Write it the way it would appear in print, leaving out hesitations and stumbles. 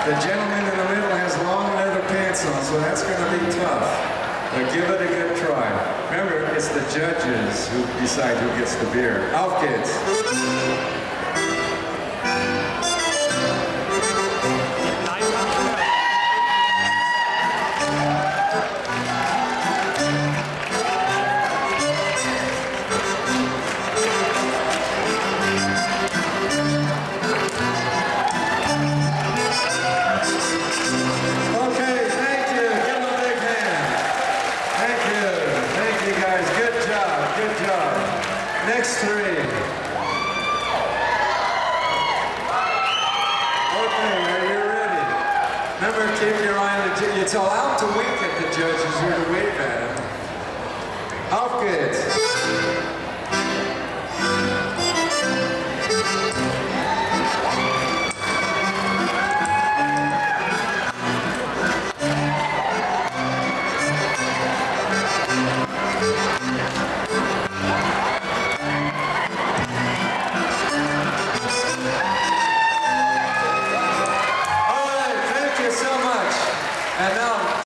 The gentleman in the middle has long leather pants on, so that's going to be tough. But give it a good try. Remember, it's the judges who decide who gets the beer. Auf geht's. Next three. Okay, are you ready? Remember, keep your eye on the judge. It's allowed to wink at the judges or to wave at them. Auf geht's.